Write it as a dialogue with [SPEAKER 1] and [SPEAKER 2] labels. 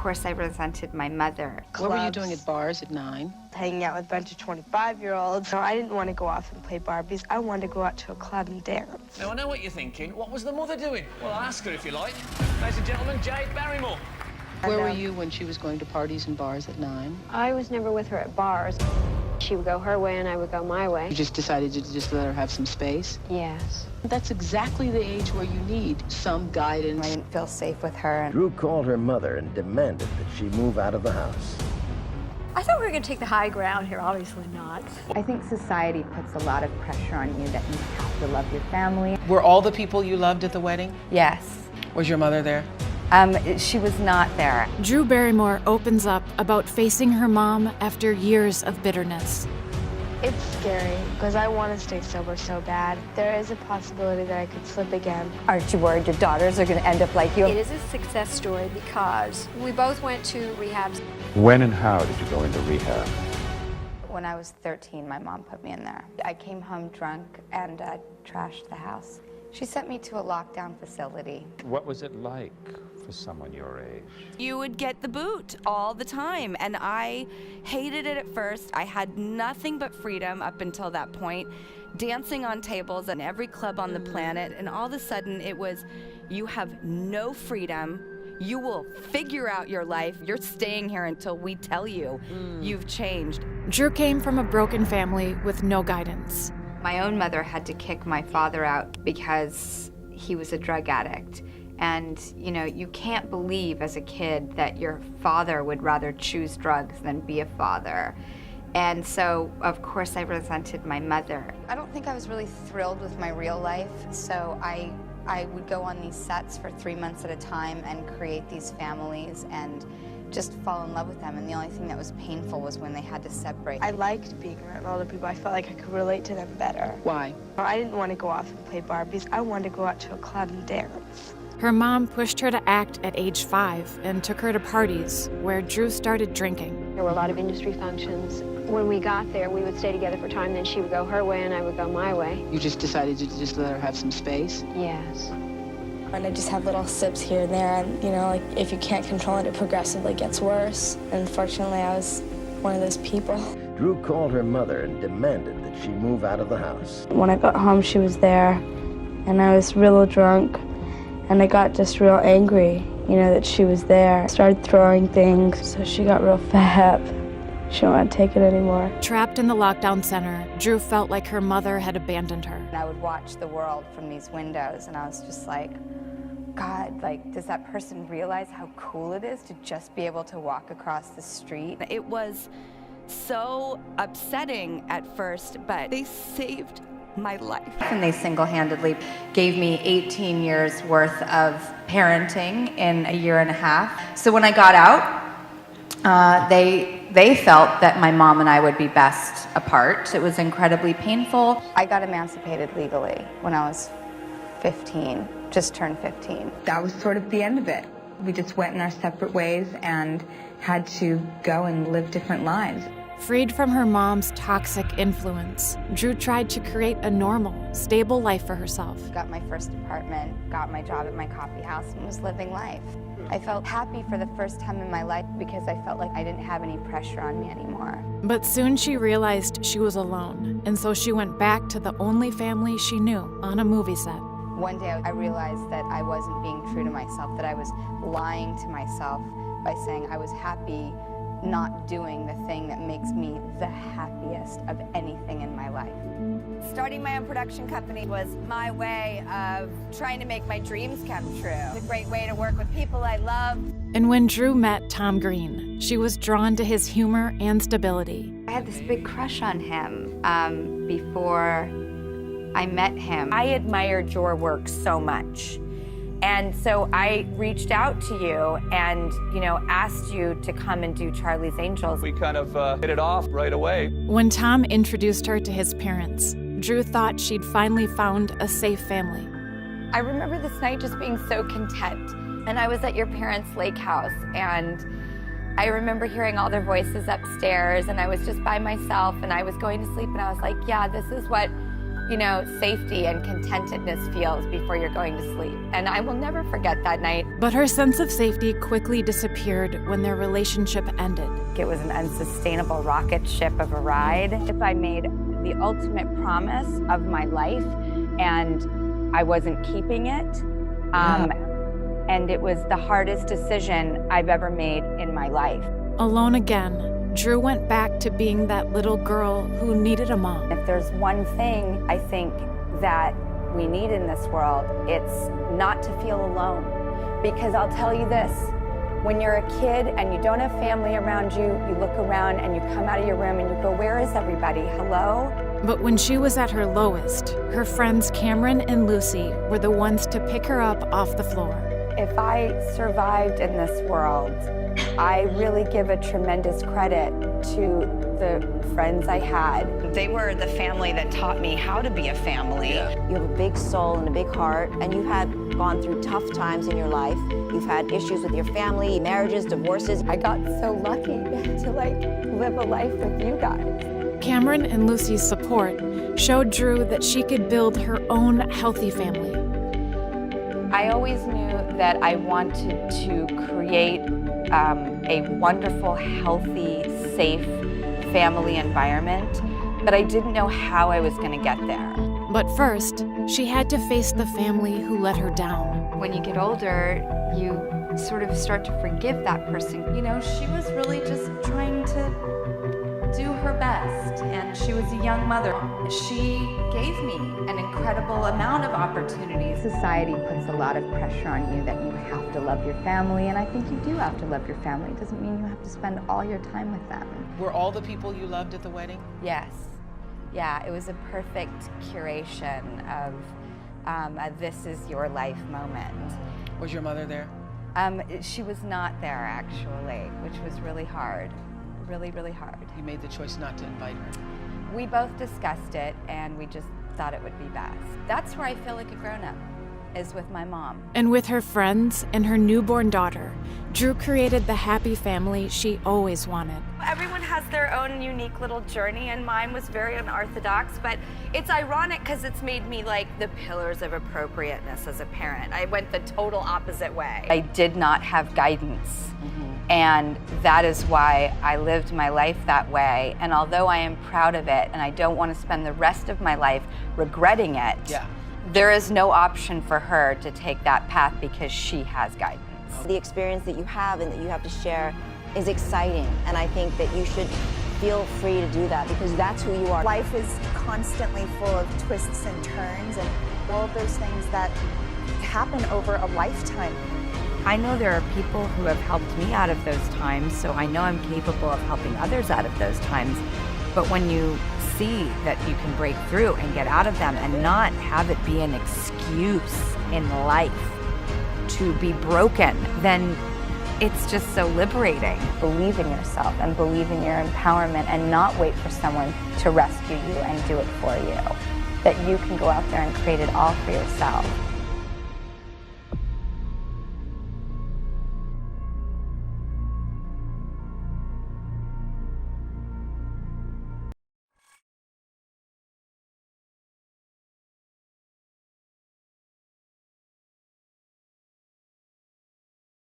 [SPEAKER 1] course, I resented my mother.
[SPEAKER 2] What were you doing at bars at 9?
[SPEAKER 3] Hanging out with a bunch of 25-years-olds. So I didn't want to go off and play Barbies. I wanted to go out to a club and dance.
[SPEAKER 4] Now, I know what you're thinking. What was the mother doing? Well, ask her if you like. Ladies and gentlemen, Jade Barrymore.
[SPEAKER 2] Where were you when she was going to parties and bars at 9?
[SPEAKER 5] I was never with her at bars. She would go her way and I would go my way.
[SPEAKER 2] You just decided to just let her have some space?
[SPEAKER 5] Yes.
[SPEAKER 2] That's exactly the age where you need some guidance.
[SPEAKER 1] I didn't feel safe with her.
[SPEAKER 6] Drew called her mother and demanded that she move out of the house.
[SPEAKER 7] I thought we were going to take the high ground here. Obviously not.
[SPEAKER 1] I think society puts a lot of pressure on you that you have to love your family.
[SPEAKER 8] Were all the people you loved at the wedding?
[SPEAKER 1] Yes.
[SPEAKER 8] Was your mother there?
[SPEAKER 1] She was not there.
[SPEAKER 9] Drew Barrymore opens up about facing her mom after years of bitterness.
[SPEAKER 3] It's scary because I want to stay sober so bad. There is a possibility that I could slip again.
[SPEAKER 1] Aren't you worried your daughters are going to end up like you?
[SPEAKER 7] It is a success story because we both went to rehab.
[SPEAKER 10] When and how did you go into rehab?
[SPEAKER 1] When I was 13, my mom put me in there. I came home drunk and trashed the house. She sent me to a lockdown facility.
[SPEAKER 10] What was it like for someone your age?
[SPEAKER 11] You would get the boot all the time, and I hated it at first. I had nothing but freedom up until that point, dancing on tables in every club on the planet, and all of a sudden it was, you have no freedom. You will figure out your life. You're staying here until we tell you you've changed.
[SPEAKER 9] Drew came from a broken family with no guidance.
[SPEAKER 1] My own mother had to kick my father out because he was a drug addict. And, you know, you can't believe as a kid that your father would rather choose drugs than be a father. And so, of course, I resented my mother. I don't think I was really thrilled with my real life, so I would go on these sets for 3 months at a time and create these families and just fall in love with them, and the only thing that was painful was when they had to separate.
[SPEAKER 3] I liked being around older people. I felt like I could relate to them better.
[SPEAKER 2] Why?
[SPEAKER 3] I didn't want to go off and play Barbies. I wanted to go out to a club and dance.
[SPEAKER 9] Her mom pushed her to act at age 5 and took her to parties where Drew started drinking.
[SPEAKER 5] There were a lot of industry functions. When we got there, we would stay together for time, then she would go her way and I would go my way.
[SPEAKER 2] You just decided to just let her have some space?
[SPEAKER 5] Yes.
[SPEAKER 3] And I just have little sips here and there, and you know, like if you can't control it, it progressively gets worse. And unfortunately, I was one of those people.
[SPEAKER 6] Drew called her mother and demanded that she move out of the house.
[SPEAKER 3] When I got home, she was there, and I was real drunk, and I got just real angry, you know, that she was there. I started throwing things, so she got real fed up. She didn't want to take it anymore.
[SPEAKER 9] Trapped in the lockdown center, Drew felt like her mother had abandoned her.
[SPEAKER 1] And I would watch the world from these windows, and I was just like, God, like, does that person realize how cool it is to just be able to walk across the street?
[SPEAKER 11] It was so upsetting at first, but they saved my life.
[SPEAKER 1] And they single-handedly gave me 18 years worth of parenting in a year and a half. So when I got out, they felt that my mom and I would be best apart. It was incredibly painful. I got emancipated legally when I was 15, just turned 15.
[SPEAKER 12] That was sort of the end of it. We just went in our separate ways and had to go and live different lives.
[SPEAKER 9] Freed from her mom's toxic influence, Drew tried to create a normal, stable life for herself.
[SPEAKER 1] Got my first apartment, got my job at my coffee house, and was living life. I felt happy for the first time in my life because I felt like I didn't have any pressure on me anymore.
[SPEAKER 9] But soon she realized she was alone, and so she went back to the only family she knew on a movie set.
[SPEAKER 1] One day I realized that I wasn't being true to myself, that I was lying to myself by saying I was happy not doing the thing that makes me the happiest of anything in my life.
[SPEAKER 11] Starting my own production company was my way of trying to make my dreams come true. It's a great way to work with people I love.
[SPEAKER 9] And when Drew met Tom Green, she was drawn to his humor and stability.
[SPEAKER 1] I had this big crush on him before I met him.
[SPEAKER 11] I admired your work so much. And so I reached out to you and, you know, asked you to come and do Charlie's Angels.
[SPEAKER 4] We kind of hit it off right away.
[SPEAKER 9] When Tom introduced her to his parents, Drew thought she'd finally found a safe family.
[SPEAKER 11] I remember this night just being so content. And I was at your parents' lake house, and I remember hearing all their voices upstairs, and I was just by myself, and I was going to sleep, and I was like, yeah, this is what
[SPEAKER 1] you know, safety and contentedness feels before you're going to sleep. And I will never forget that night.
[SPEAKER 9] But her sense of safety quickly disappeared when their relationship ended.
[SPEAKER 1] It was an unsustainable rocket ship of a ride. If I made the ultimate promise of my life and I wasn't keeping it, and it was the hardest decision I've ever made in my life.
[SPEAKER 9] Alone again, Drew went back to being that little girl who needed a mom.
[SPEAKER 1] If there's one thing I think that we need in this world, it's not to feel alone. Because I'll tell you this, when you're a kid and you don't have family around you, you look around and you come out of your room and you go, where is everybody? Hello?
[SPEAKER 9] But when she was at her lowest, her friends Cameron and Lucy were the ones to pick her up off the floor.
[SPEAKER 1] If I survived in this world, I really give a tremendous credit to the friends I had. They were the family that taught me how to be a family.
[SPEAKER 13] You have a big soul and a big heart, and you had gone through tough times in your life. You've had issues with your family, marriages, divorces.
[SPEAKER 1] I got so lucky to live a life with you guys.
[SPEAKER 9] Cameron and Lucy's support showed Drew that she could build her own healthy family.
[SPEAKER 1] I always knew that I wanted to create a wonderful, healthy, safe family environment, but I didn't know how I was going to get there.
[SPEAKER 9] But first, she had to face the family who let her down.
[SPEAKER 1] When you get older, you sort of start to forgive that person. You know, she was really just trying to do her best, and she was a young mother. She gave me an incredible amount of opportunities. Society puts a lot of pressure on you that you have to love your family, and I think you do have to love your family. It doesn't mean you have to spend all your time with them.
[SPEAKER 8] Were all the people you loved at the wedding?
[SPEAKER 1] Yes. Yeah, it was a perfect curation of a this is your life moment.
[SPEAKER 8] Was your mother there?
[SPEAKER 1] She was not there, actually, which was really hard. Really, really hard.
[SPEAKER 8] You made the choice not to invite her.
[SPEAKER 1] We both discussed it, and we just thought it would be best. That's where I feel like a grown-up, is with my mom.
[SPEAKER 9] And with her friends and her newborn daughter, Drew created the happy family she always wanted.
[SPEAKER 11] Everyone has their own unique little journey, and mine was very unorthodox, but it's ironic because it's made me like the pillars of appropriateness as a parent. I went the total opposite way.
[SPEAKER 1] I did not have guidance. And that is why I lived my life that way. And although I am proud of it and I don't want to spend the rest of my life regretting it, there is no option for her to take that path because she has guidance.
[SPEAKER 13] The experience that you have and that you have to share is exciting, and I think that you should feel free to do that because that's who you are.
[SPEAKER 14] Life is constantly full of twists and turns and all of those things that happen over a lifetime.
[SPEAKER 1] I know there are people who have helped me out of those times, so I know I'm capable of helping others out of those times. But when you see that you can break through and get out of them and not have it be an excuse in life to be broken, then it's just so liberating. Believe in yourself and believe in your empowerment and not wait for someone to rescue you and do it for you. That you can go out there and create it all for yourself.